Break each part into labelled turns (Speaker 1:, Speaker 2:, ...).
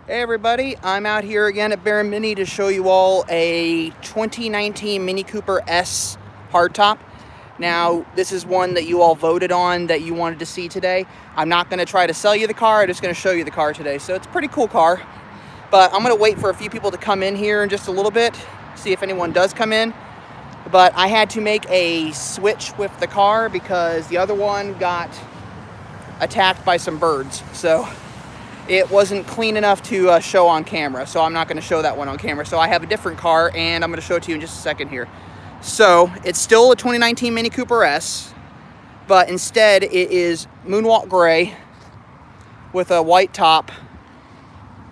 Speaker 1: Hey everybody, I'm out here again at Bear Mini to show you all a 2019 Mini Cooper S hardtop. Now, this is one that you all voted on that you wanted to see today. I'm not going to try to sell you the car, I'm just going to show you the car today. So it's a pretty cool car, but I'm going to wait for a few people to come in here in just a little bit, see if anyone does come in. But I had to make a switch with the car because the other one got attacked by some birds. So it wasn't clean enough to show on camera, so I'm not going to show that one on camera. So I have a different car, and I'm going to show it to you in just a second here. So it's still a 2019 Mini Cooper S, but instead it is Moonwalk Gray with a white top,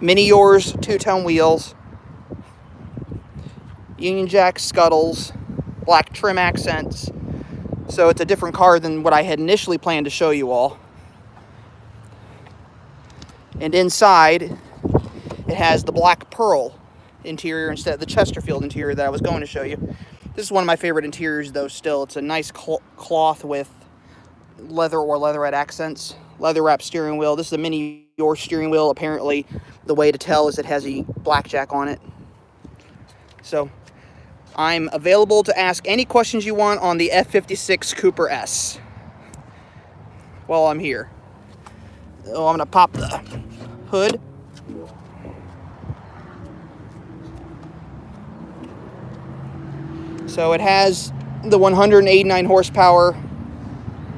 Speaker 1: Mini Yours two-tone wheels, Union Jack scuttles, black trim accents. So it's a different car than what I had initially planned to show you all. And inside, it has the black pearl interior instead of the Chesterfield interior that I was going to show you. This is one of my favorite interiors, though, still. It's a nice cloth with leather or leatherette accents. Leather wrap steering wheel. This is a Mini Yours steering wheel. Apparently, the way to tell is it has a blackjack on it. So, I'm available to ask any questions you want on the F56 Cooper S while I'm here. So I'm going to pop the hood. So it has the 189 horsepower.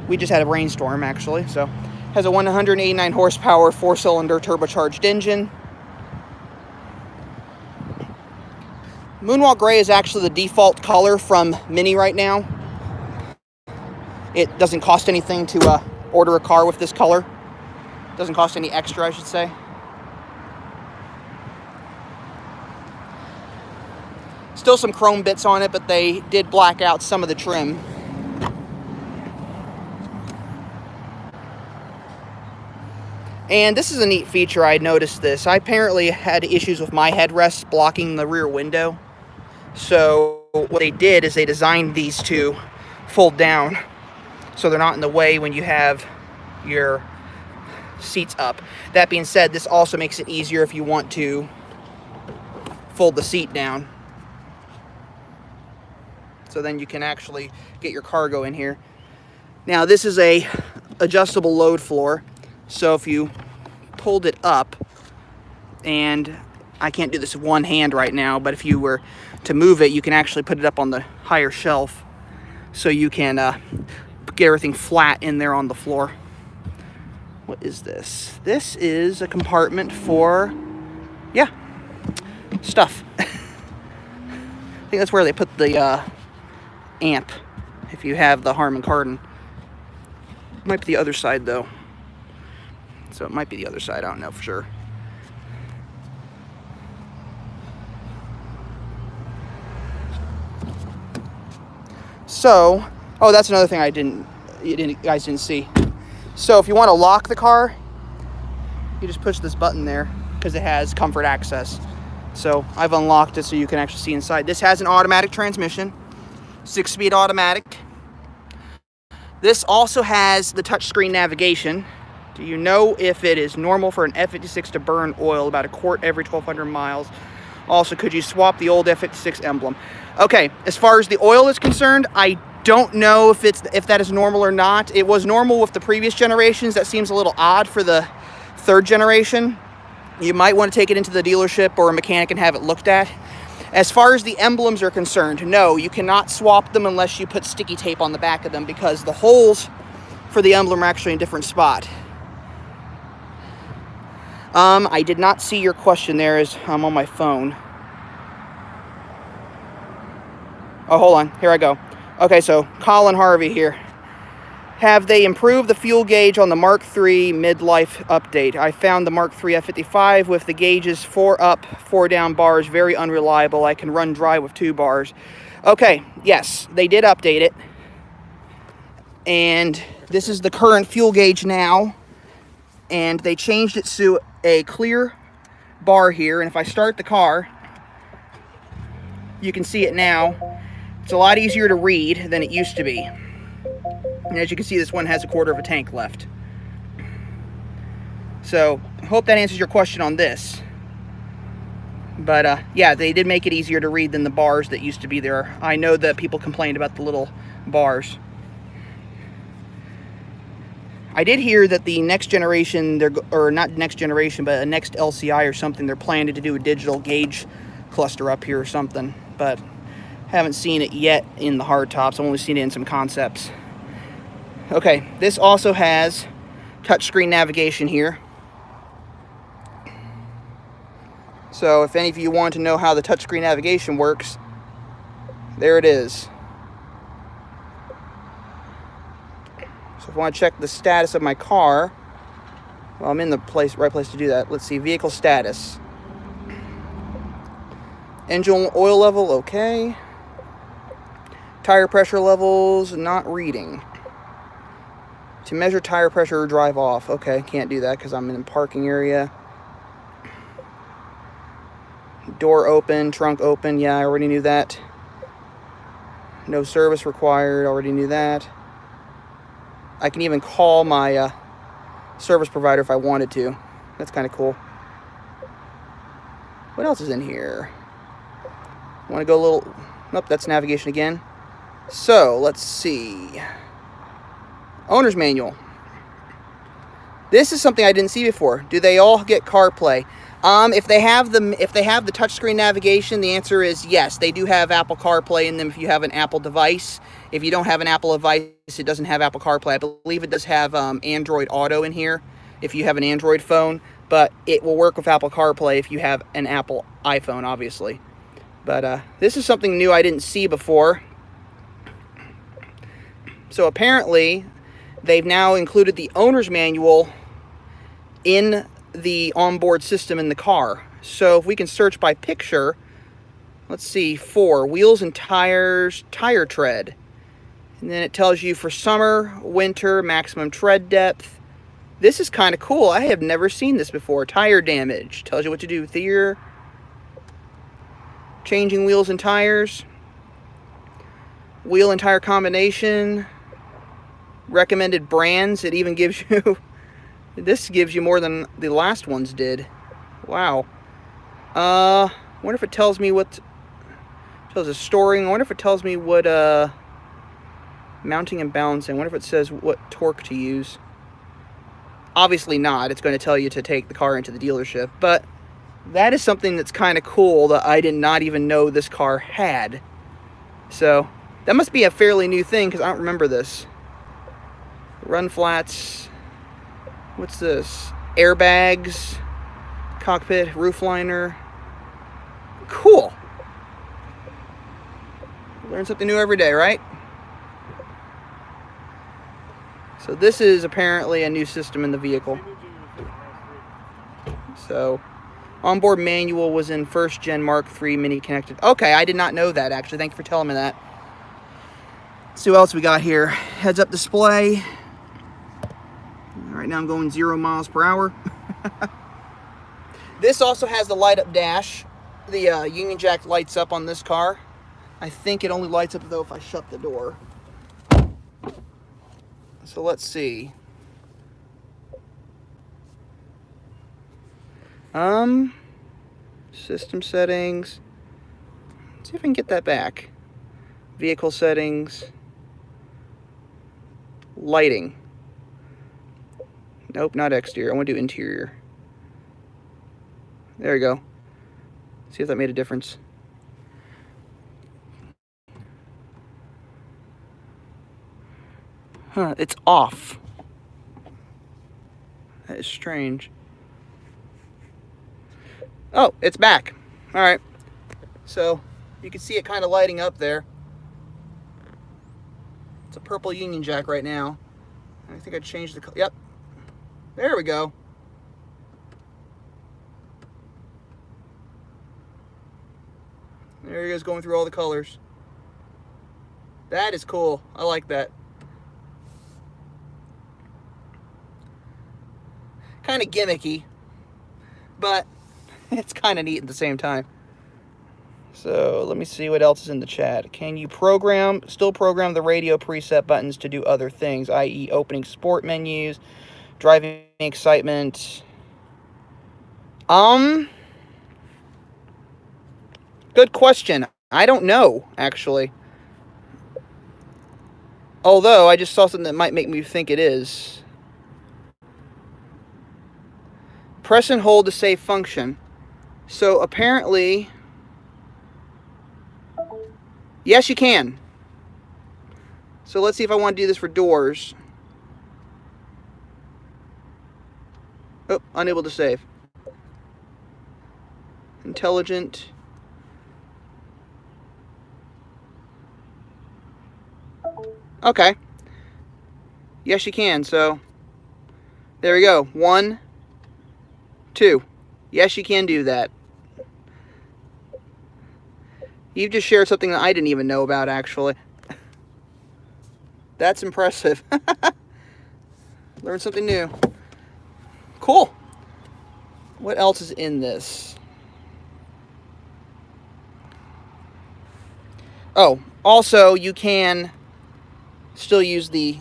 Speaker 1: We just had a rainstorm, actually. So it has a 189 horsepower 4-cylinder turbocharged engine. Moonwalk Gray is actually the default color from Mini right now. It doesn't cost anything to order a car with this color. Doesn't cost any extra, I should say. Still some chrome bits on it, but they did black out some of the trim. And this is a neat feature. I noticed this. I apparently had issues with my headrest blocking the rear window. So what they did is they designed these to fold down so they're not in the way when you have your seats up. That being said, this also makes it easier if you want to fold the seat down. So then you can actually get your cargo in here. Now this is a adjustable load floor. So if you pulled it up, and I can't do this with one hand right now, but if you were to move it, you can actually put it up on the higher shelf so you can get everything flat in there on the floor. What is this? This is a compartment for, yeah, stuff. I think that's where they put the amp, if you have the Harman Kardon. It might be the other side, though. So it might be the other side, I don't know for sure. So, oh, that's another thing you guys didn't see. So if you want to lock the car, you just push this button there because it has comfort access. So I've unlocked it so you can actually see inside. This has an automatic transmission, 6-speed automatic. This also has the touchscreen navigation. Do you know if it is normal for an F56 to burn oil about a quart every 1,200 miles? Also, could you swap the old F56 emblem? Okay, as far as the oil is concerned, I don't know if that is normal or not. It was normal with the previous generations. That seems a little odd for the third generation. You might want to take it into the dealership or a mechanic and have it looked at. As far as the emblems are concerned, no, you cannot swap them unless you put sticky tape on the back of them because the holes for the emblem are actually in a different spot. I did not see your question there as I'm on my phone. Oh, hold on. Here I go. Okay, so Colin Harvey here. Have they improved the fuel gauge on the Mark III midlife update? I found the Mark III F55 with the gauges 4 up, 4 down bars very unreliable. I can run dry with 2 bars. Okay, yes, they did update it. And this is the current fuel gauge now. And they changed it to a clear bar here. And if I start the car, you can see it now. It's a lot easier to read than it used to be. And as you can see, this one has a quarter of a tank left. So, I hope that answers your question on this. But yeah, they did make it easier to read than the bars that used to be there. I know that people complained about the little bars. I did hear that the next generation, or not next generation, but a next LCI or something, they're planning to do a digital gauge cluster up here or something. But haven't seen it yet in the hardtops. I've only seen it in some concepts. Okay, this also has touchscreen navigation here. So if any of you want to know how the touchscreen navigation works, there it is. So if I want to check the status of my car, well, I'm in the right place to do that. Let's see, vehicle status. Engine oil level, okay. Tire pressure levels, not reading. To measure tire pressure or drive off. Okay, can't do that because I'm in a parking area. Door open, trunk open, yeah, I already knew that. No service required, already knew that. I can even call my service provider if I wanted to. That's kind of cool. What else is in here? Want to go a little... Nope, that's navigation again. So, let's see. Owner's manual. This is something I didn't see before. Do they all get CarPlay? If they have the touchscreen navigation, the answer is yes. They do have Apple CarPlay in them if you have an Apple device. If you don't have an Apple device, it doesn't have Apple CarPlay. I believe it does have Android Auto in here if you have an Android phone, but it will work with Apple CarPlay if you have an Apple iPhone, obviously. But this is something new I didn't see before. So apparently, they've now included the owner's manual in the onboard system in the car. So if we can search by picture, let's see, for wheels and tires, tire tread. And then it tells you for summer, winter, maximum tread depth. This is kind of cool. I have never seen this before. Tire damage. Tells you what to do here. Changing wheels and tires. Wheel and tire combination. Recommended brands. It even gives you... This gives you more than the last ones did. Wow. Wonder if it tells me what... Tells us storing. I wonder if it tells me what... mounting and balancing. I wonder if it says what torque to use. Obviously not. It's going to tell you to take the car into the dealership. But that is something that's kind of cool that I did not even know this car had. So that must be a fairly new thing because I don't remember this. Run flats. What's this? Airbags. Cockpit. Roof liner. Cool. Learn something new every day, right? So this is apparently a new system in the vehicle. So onboard manual was in first gen Mark III Mini connected. Okay, I did not know that actually. Thank you for telling me that. Let's see what else we got here. Heads up display. Right now I'm going 0 miles per hour. This also has the light up dash. The Union Jack lights up on this car. I think it only lights up though if I shut the door. So let's see. System settings. Let's see if I can get that back. Vehicle settings. Lighting. Nope, not exterior. I want to do interior. There we go. See if that made a difference. Huh, it's off. That is strange. Oh, it's back. All right. So you can see it kind of lighting up there. It's a purple Union Jack right now. I think I changed the color. Yep. There we go. There he is going through all the colors. That is cool. I like that. Kind of gimmicky, but it's kind of neat at the same time. So let me see what else is in the chat. Can you still program the radio preset buttons to do other things, i.e. opening sport menus, driving excitement? Good question. I don't know, actually. Although, I just saw something that might make me think it is. Press and hold to save function. So, apparently... Yes, you can. So, let's see if I want to do this for doors. Oh, unable to save. Intelligent. Okay. Yes, you can. So, there we go. 1, 2. Yes, you can do that. You've just shared something that I didn't even know about, actually. That's impressive. Learned something new. Cool. What else is in this? Oh, also, you can still use the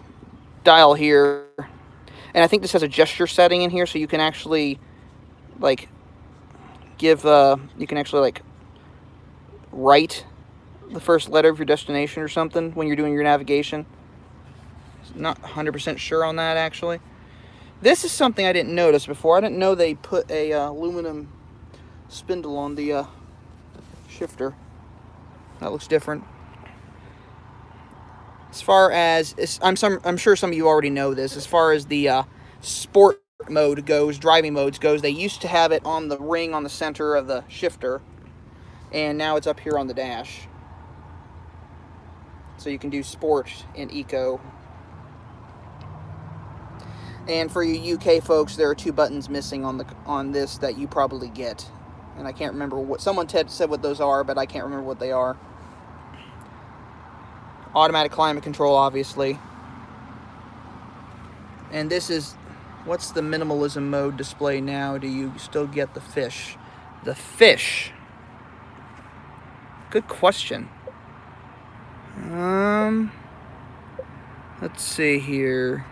Speaker 1: dial here. And I think this has a gesture setting in here, so you can actually, like, give, you can actually, like, write the first letter of your destination or something when you're doing your navigation. Not 100% sure on that, actually. This is something I didn't notice before. I didn't know they put a aluminum spindle on the shifter. That looks different. As far as, I'm sure some of you already know this, as far as the sport mode goes, driving modes goes, they used to have it on the ring on the center of the shifter, and now it's up here on the dash. So you can do sport and eco. And for you UK folks, there are 2 buttons missing on this that you probably get. And I can't remember what, someone said what those are, but I can't remember what they are. Automatic climate control, obviously. And this is, what's the minimalism mode display now? Do you still get the fish? The fish. Good question. Let's see here.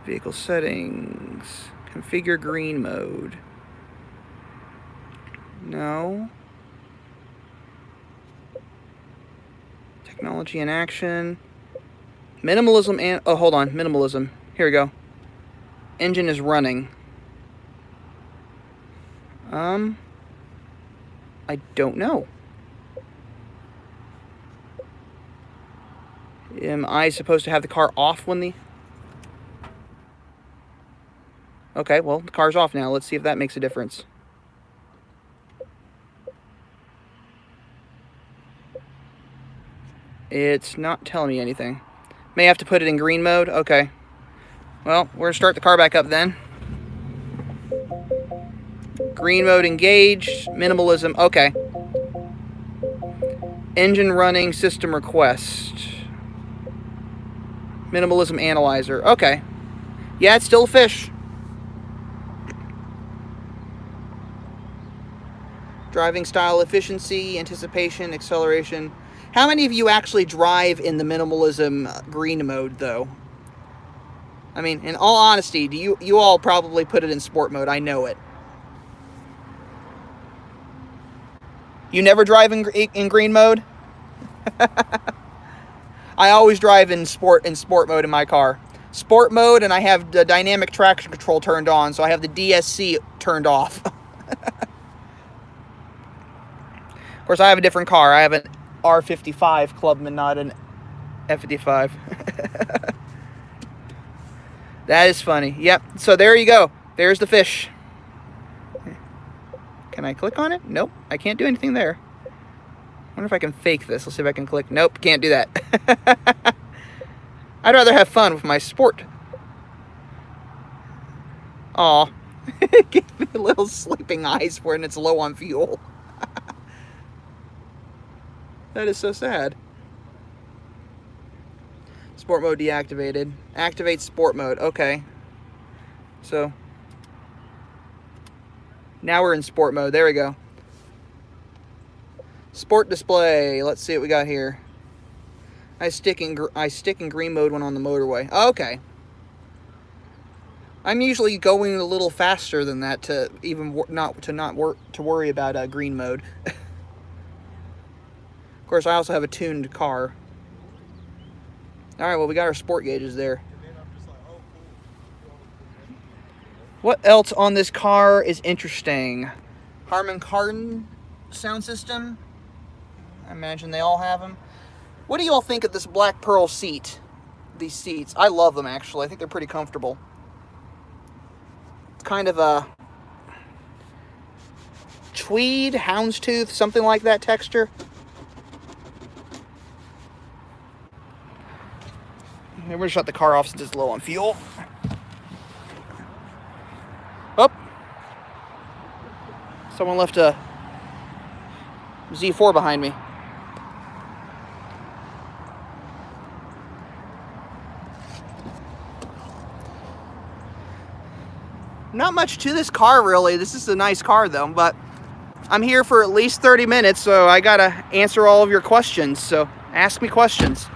Speaker 1: Vehicle settings. Configure green mode. No. Technology in action. Minimalism and... Oh, hold on. Minimalism. Here we go. Engine is running. I don't know. Am I supposed to have the car off when the... Okay, well, the car's off now. Let's see if that makes a difference. It's not telling me anything. May have to put it in green mode. Okay. Well, we're going to start the car back up then. Green mode engaged. Minimalism. Okay. Engine running. System request. Minimalism analyzer. Okay. Yeah, it's still a fish. Driving style efficiency, anticipation, acceleration. How many of you actually drive in the minimalism green mode, though? I mean, in all honesty, do you all probably put it in sport mode? I know it. You never drive in green mode? I always drive in sport mode in my car. Sport mode, and I have the dynamic traction control turned on, so I have the DSC turned off. Of course, I have a different car. I have an R55 Clubman, not an F56. That is funny. Yep. So there you go. There's the fish. Can I click on it? Nope. I can't do anything there. I wonder if I can fake this. Let's see if I can click. Nope. Can't do that. I'd rather have fun with my sport. Aw. Give me little sleeping eyes when it's low on fuel. That is so sad. Sport mode deactivated. Activate sport mode. Okay. So now we're in sport mode. There we go. Sport display. Let's see what we got here. I stick in green mode when on the motorway. Okay. I'm usually going a little faster than that to even not to worry about green mode. Of course, I also have a tuned car. All right, well, we got our sport gauges there. What else on this car is interesting? Harman Kardon sound system. I imagine they all have them. What do you all think of this black pearl seat? These seats. I love them, actually. I think they're pretty comfortable. It's kind of a tweed, houndstooth, something like that texture. We're going to shut the car off since it's low on fuel. Oh! Someone left a Z4 behind me. Not much to this car, really. This is a nice car, though, but I'm here for at least 30 minutes, so I gotta answer all of your questions, so ask me questions.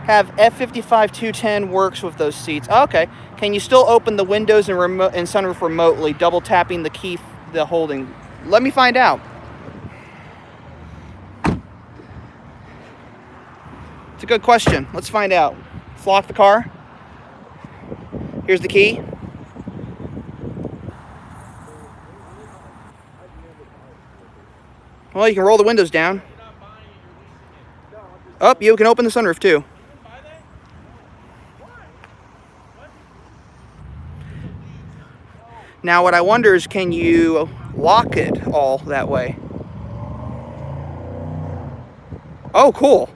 Speaker 1: Have F56 210 works with those seats. Oh, okay. Can you still open the windows and sunroof remotely, double tapping the key, the holding? Let me find out. It's a good question. Let's find out. Let's lock the car. Here's the key. Well, you can roll the windows down. Oh, you can open the sunroof too. Now what I wonder is, can you lock it all that way? Oh, cool.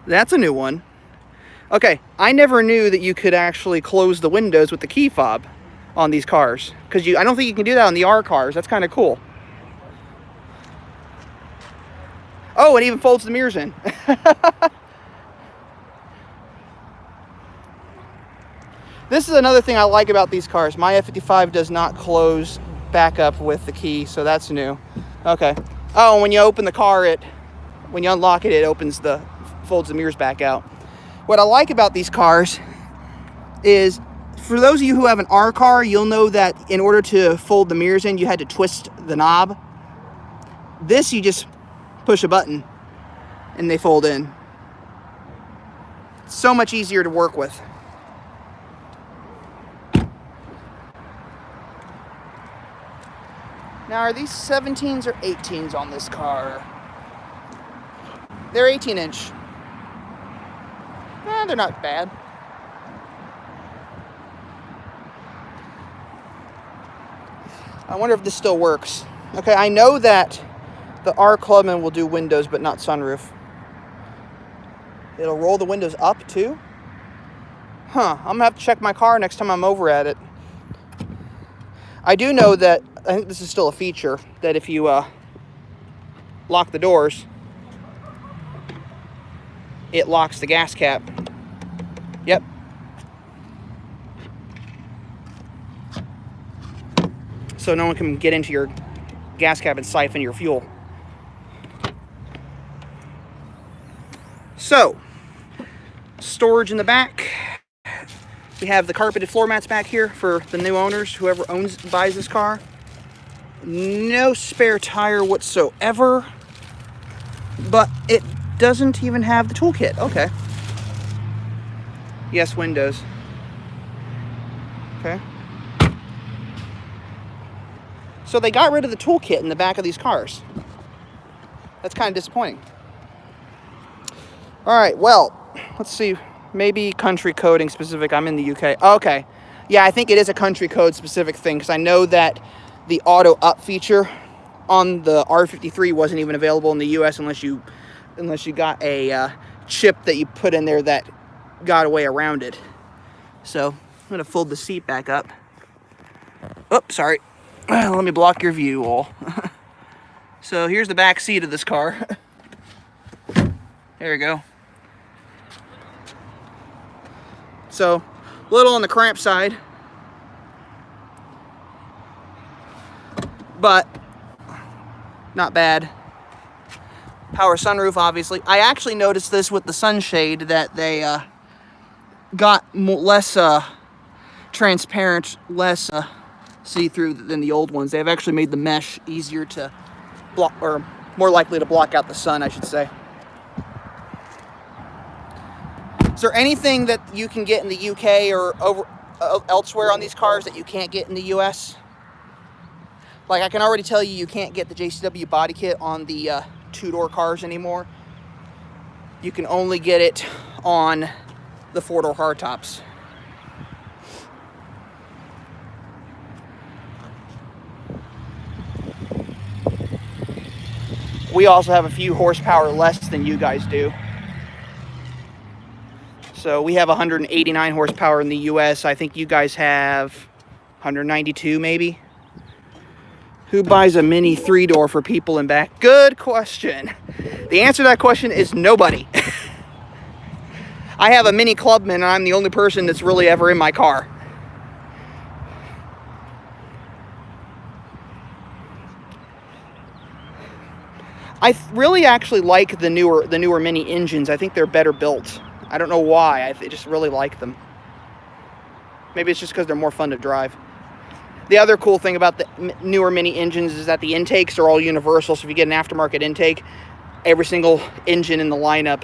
Speaker 1: That's a new one. Okay, I never knew that you could actually close the windows with the key fob on these cars. Because I don't think you can do that on the R cars. That's kind of cool. Oh, it even folds the mirrors in. This is another thing I like about these cars. My F55 does not close back up with the key, so that's new. Okay. Oh, and when you open the car, when you unlock it, it folds the mirrors back out. What I like about these cars is, for those of you who have an R car, you'll know that in order to fold the mirrors in, you had to twist the knob. This, you just push a button and they fold in. It's so much easier to work with. Now, are these 17s or 18s on this car? They're 18-inch. They're not bad. I wonder if this still works. Okay, I know that the R Clubman will do windows, but not sunroof. It'll roll the windows up, too? Huh, I'm gonna have to check my car next time I'm over at it. I do know that, I think this is still a feature, that if you lock the doors, it locks the gas cap. Yep. So no one can get into your gas cap and siphon your fuel. So, storage in the back. We have the carpeted floor mats back here for the new owners, whoever buys this car. No spare tire whatsoever, but it doesn't even have the toolkit. Okay. Yes, windows. Okay. So they got rid of the toolkit in the back of these cars. That's kind of disappointing. All right, well, let's see. Maybe country coding specific. I'm in the UK. Okay. Yeah, I think it is a country code specific thing, because I know that the auto up feature on the R53 wasn't even available in the US unless you got a chip that you put in there that got a way around it. So I'm gonna fold the seat back up. Oops, sorry. Let me block your view all. So here's the back seat of this car. There we go. So A little on the cramped side, but not bad. Power sunroof, obviously. I actually noticed this with the sunshade that they got less transparent, less see-through than the old ones. They've actually made the mesh easier to block, or more likely to block out the sun, I should say. Is there anything that you can get in the UK or elsewhere on these cars that you can't get in the US? Like, I can already tell you can't get the JCW body kit on the two-door cars anymore. You can only get it on the four-door hardtops. We also have a few horsepower less than you guys do. So we have 189 horsepower in the US. I think you guys have 192 maybe. Who buys a Mini 3-door for people in back? Good question. The answer to that question is nobody. I have a Mini Clubman and I'm the only person that's really ever in my car. I really actually like the newer Mini engines. I think they're better built. I don't know why. I just really like them. Maybe it's just because they're more fun to drive. The other cool thing about the newer Mini engines is that the intakes are all universal. So if you get an aftermarket intake, every single engine in the lineup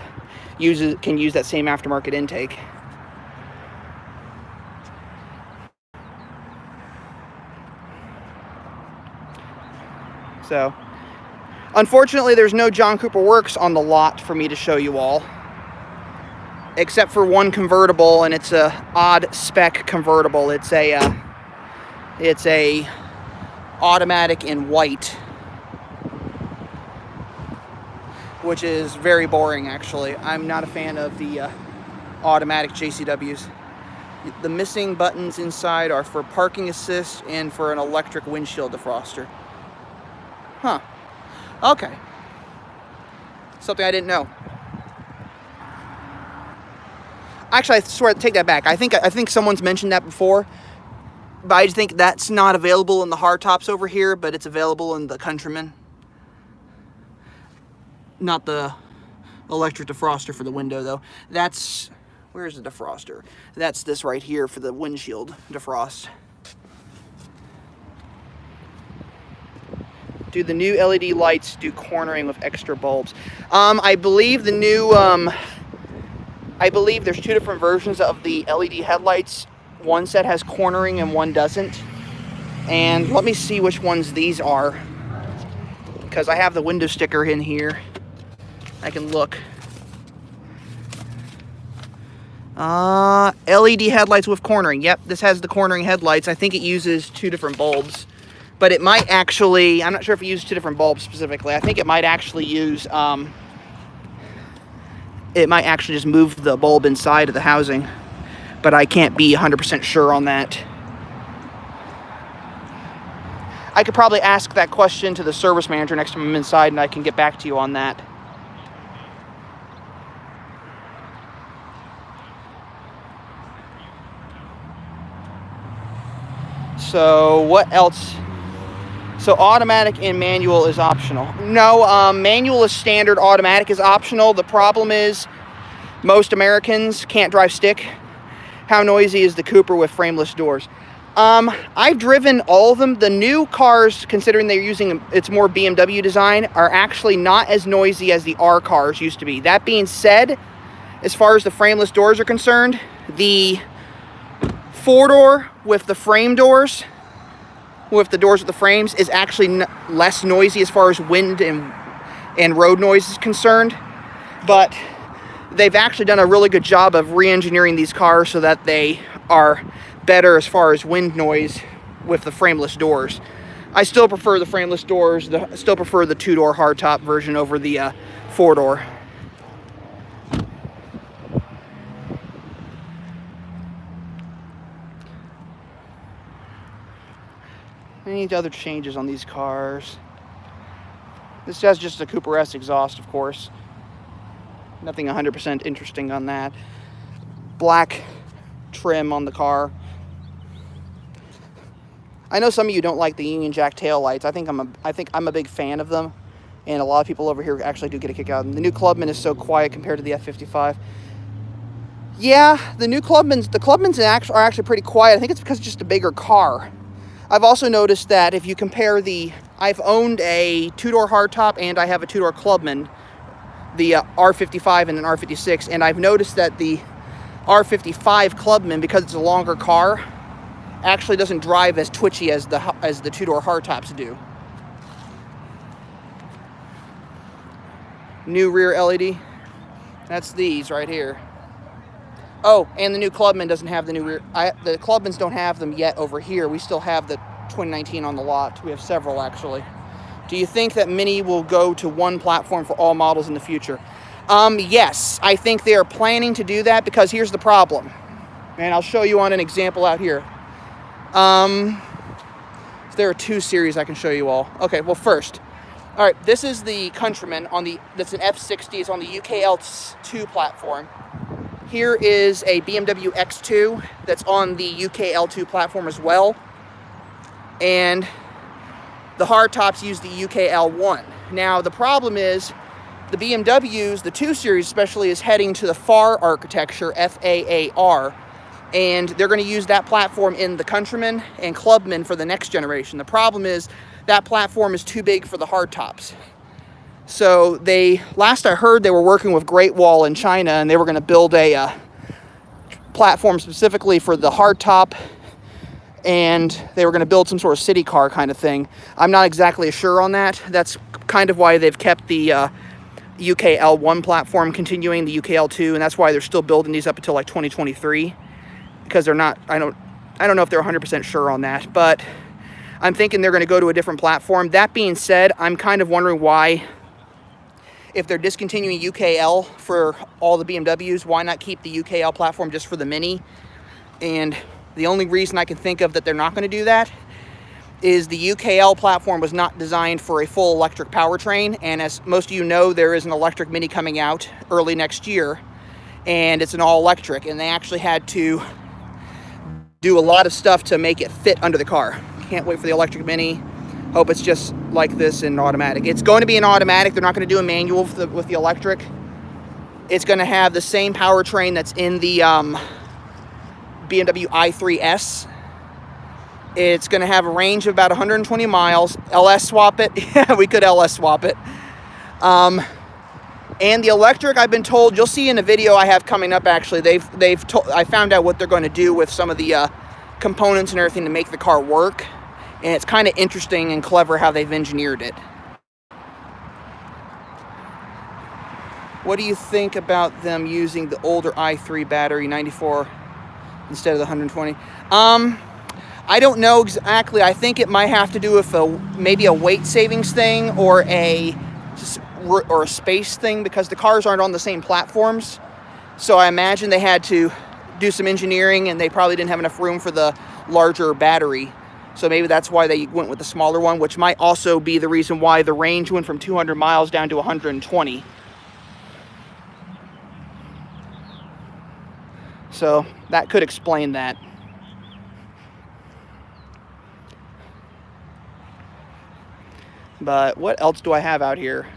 Speaker 1: can use that same aftermarket intake. So, unfortunately, there's no John Cooper Works on the lot for me to show you all, except for one convertible, and it's a odd spec convertible. It's a automatic in white, which is very boring, actually. I'm not a fan of the automatic JCWs. The missing buttons inside are for parking assist and for an electric windshield defroster. Huh. Okay. Something I didn't know. Actually, I swear, take that back. I think someone's mentioned that before, but I just think that's not available in the hardtops over here, but it's available in the Countryman. Not the electric defroster for the window, though. Where's the defroster? That's this right here for the windshield defrost. Do the new LED lights do cornering with extra bulbs? I believe the new, I believe there's two different versions of the LED headlights. One set has cornering and one doesn't. And let me see which ones these are, because I have the window sticker in here. I can look. LED headlights with cornering. Yep, this has the cornering headlights. I think it uses two different bulbs. But it might actually, I'm not sure if it uses two different bulbs specifically. I think it might actually use, it might actually just move the bulb inside of the housing. But I can't be 100% sure on that. I could probably ask that question to the service manager next time I'm inside, and I can get back to you on that. So what else? So automatic and manual is optional. No, manual is standard, automatic is optional. The problem is most Americans can't drive stick. How noisy is the Cooper with frameless doors? I've driven all of them. The new cars, considering they're using it's more BMW design, are actually not as noisy as the R cars used to be. That being said, as far as the frameless doors are concerned, the four-door with the frame doors, with the doors with the frames, is actually less noisy as far as wind and road noise is concerned. But they've actually done a really good job of re-engineering these cars so that they are better as far as wind noise with the frameless doors. I still prefer the frameless doors, still prefer the two-door hardtop version over the four-door. Any other changes on these cars? This has just a Cooper S exhaust, of course. Nothing 100% interesting on that. Black trim on the car. I know some of you don't like the Union Jack tail lights. I think I'm a big fan of them, and a lot of people over here actually do get a kick out of them. The new Clubman is so quiet compared to the F55. Yeah, the Clubmans are actually pretty quiet. I think it's because it's just a bigger car. I've also noticed that if you compare I've owned a two-door hardtop and I have a two-door Clubman, the R55 and an R56, and I've noticed that the R55 Clubman, because it's a longer car, actually doesn't drive as twitchy as the two-door hardtops do. New rear LED. That's these right here. Oh, and the new Clubman doesn't have the new rear. The Clubmans don't have them yet over here. We still have the 2019 on the lot. We have several, actually. Do you think that Mini will go to one platform for all models in the future? Yes, I think they are planning to do that, because here's the problem. And I'll show you on an example out here. There are two series I can show you all. Okay, well, first. All right, this is the Countryman that's an F60. It's on the UKL2 platform. Here is a BMW X2 that's on the UKL2 platform as well. And the hardtops use the UKL1. Now, the problem is the BMWs, the 2 Series especially, is heading to the FAR architecture, F-A-A-R. And they're going to use that platform in the Countryman and Clubman for the next generation. The problem is that platform is too big for the hardtops. So last I heard, they were working with Great Wall in China, and they were going to build a platform specifically for the hardtop, and they were going to build some sort of city car kind of thing. I'm not exactly sure on that. That's kind of why they've kept the UKL1 platform continuing, the UKL2, and that's why they're still building these up until like 2023, because they're not, I don't know if they're 100% sure on that, but I'm thinking they're going to go to a different platform. That being said, I'm kind of wondering why, if they're discontinuing UKL for all the BMWs, why not keep the UKL platform just for the Mini? And the only reason I can think of that they're not going to do that is the UKL platform was not designed for a full electric powertrain. And as most of you know, there is an electric Mini coming out early next year, and it's an all-electric. And they actually had to do a lot of stuff to make it fit under the car. Can't wait for the electric Mini. Hope it's just like this in automatic. It's going to be an automatic. They're not going to do a manual with the electric. It's going to have the same powertrain that's in the BMW i3S. It's going to have a range of about 120 miles. LS swap it. Yeah, we could LS swap it. And the electric, I've been told, you'll see in a video I have coming up, actually, I found out what they're going to do with some of the components and everything to make the car work. And it's kind of interesting and clever how they've engineered it. What do you think about them using the older i3 battery, 94, instead of the 120? I don't know exactly. I think it might have to do with maybe a weight savings thing or a space thing, because the cars aren't on the same platforms. So I imagine they had to do some engineering, and they probably didn't have enough room for the larger battery. So maybe that's why they went with the smaller one, which might also be the reason why the range went from 200 miles down to 120. So that could explain that. But what else do I have out here?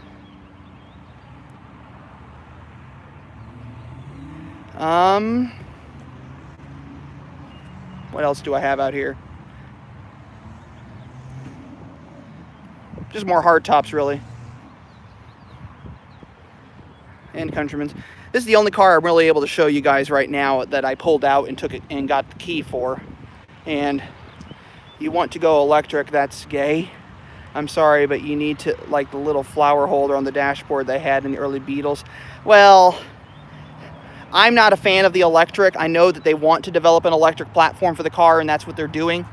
Speaker 1: What else do I have out here? Just more hardtops, really. And Countrymans. This is the only car I'm really able to show you guys right now that I pulled out and took it and got the key for. And you want to go electric, that's gay. I'm sorry, but you need to, like the little flower holder on the dashboard they had in the early Beetles. Well, I'm not a fan of the electric. I know that they want to develop an electric platform for the car, and that's what they're doing.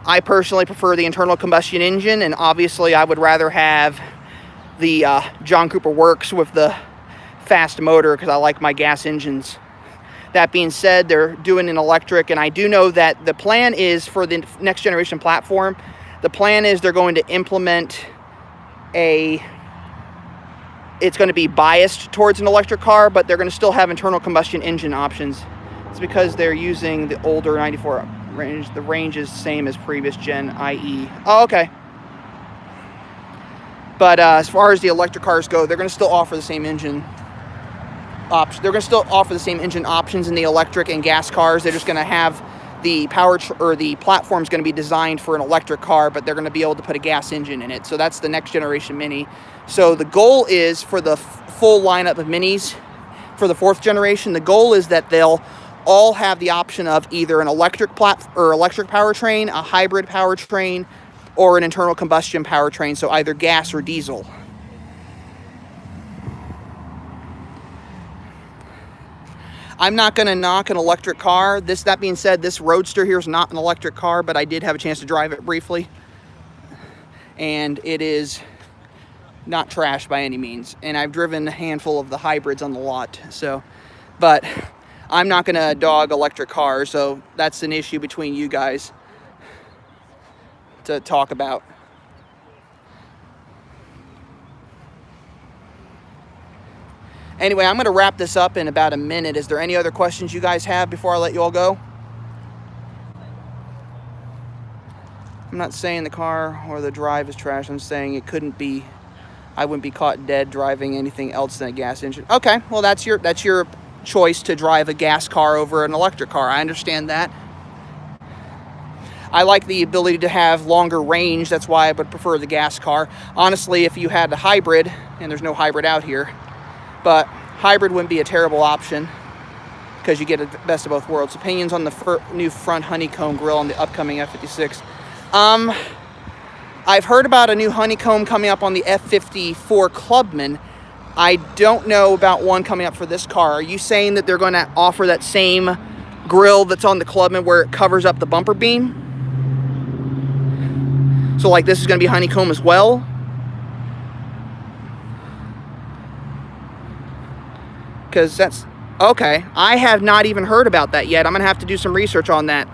Speaker 1: I personally prefer the internal combustion engine, and obviously I would rather have the John Cooper Works with the fast motor, because I like my gas engines. That being said, they're doing an electric, and I do know that the plan is for the next generation platform, the plan is they're going to implement it's going to be biased towards an electric car, but they're going to still have internal combustion engine options. It's because they're using the older 94 range. The range is the same as previous gen IE. Oh, okay. But as far as the electric cars go, they're going to still offer the same engine options. They're going to still offer the same engine options in the electric and gas cars. They're just going to have the the platform's going to be designed for an electric car, but they're going to be able to put a gas engine in it. So that's the next generation Mini. So the goal is for the full lineup of Minis for the 4th generation. The goal is that they'll all have the option of either an electric powertrain, a hybrid powertrain, or an internal combustion powertrain, so either gas or diesel. I'm not going to knock an electric car. That being said, this Roadster here is not an electric car, but I did have a chance to drive it briefly. And it is not trash by any means. And I've driven a handful of the hybrids on the lot. But I'm not going to dog electric cars, so that's an issue between you guys to talk about. Anyway, I'm going to wrap this up in about a minute. Is there any other questions you guys have before I let you all go? I'm not saying the car or the drive is trash. I'm saying it couldn't be, I wouldn't be caught dead driving anything else than a gas engine. Okay, well that's your choice to drive a gas car over an electric car. I understand that. I like the ability to have longer range. That's why I would prefer the gas car. Honestly, if you had a hybrid, and there's no hybrid out here, but hybrid wouldn't be a terrible option because you get the best of both worlds. Opinions on the new front honeycomb grille on the upcoming F56. I've heard about a new honeycomb coming up on the F54 Clubman. I don't know about one coming up for this car. Are you saying that they're going to offer that same grille that's on the Clubman where it covers up the bumper beam? So like this is going to be honeycomb as well? Because that's, okay, I have not even heard about that yet. I'm going to have to do some research on that.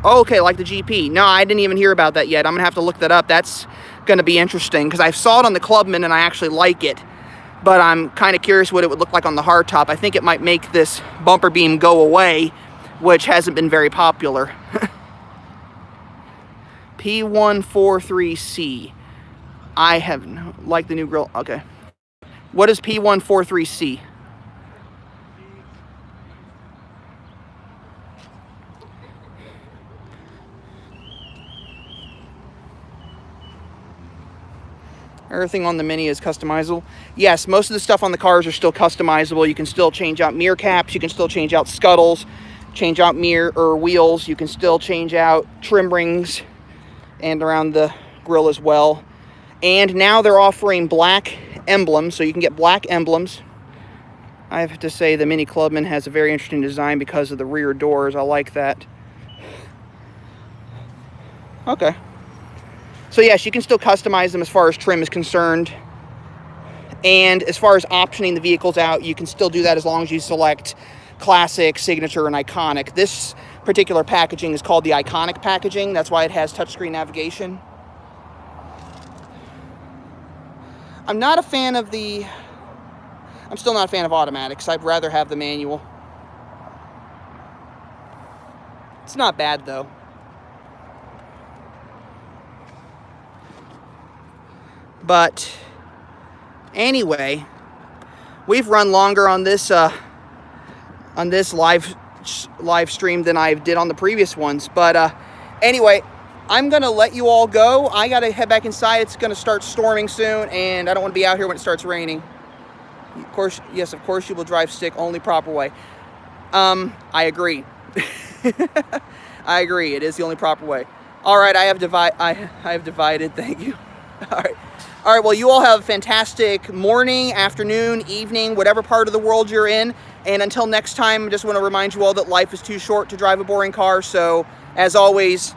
Speaker 1: Oh, okay, like the GP. No, I didn't even hear about that yet. I'm going to have to look that up. That's going to be interesting because I saw it on the Clubman and I actually like it. But I'm kind of curious what it would look like on the hardtop. I think it might make this bumper beam go away, which hasn't been very popular. P143C. I have, like the new grille. Okay. What is P143C? Everything on the Mini is customizable. Yes, most of the stuff on the cars are still customizable. You can still change out mirror caps. You can still change out scuttles, change out mirror or wheels. You can still change out trim rings and around the grille as well. And now they're offering black emblems, so you can get black emblems. I have to say the Mini Clubman has a very interesting design because of the rear doors. I like that. Okay. So yes, you can still customize them as far as trim is concerned. And as far as optioning the vehicles out, you can still do that as long as you select Classic, Signature, and Iconic. This particular packaging is called the Iconic packaging. That's why it has touchscreen navigation. I'm not a fan of I'm still not a fan of automatics. I'd rather have the manual. It's not bad though. But anyway, we've run longer on this live stream than I did on the previous ones. But anyway, I'm gonna let you all go. I gotta head back inside. It's gonna start storming soon, and I don't want to be out here when it starts raining. Of course, yes, of course you will drive stick, only proper way. I agree. I agree. It is the only proper way. All right, I have divided. Thank you. All right. All right, well, you all have a fantastic morning, afternoon, evening, whatever part of the world you're in. And until next time, I just want to remind you all that life is too short to drive a boring car. So, as always,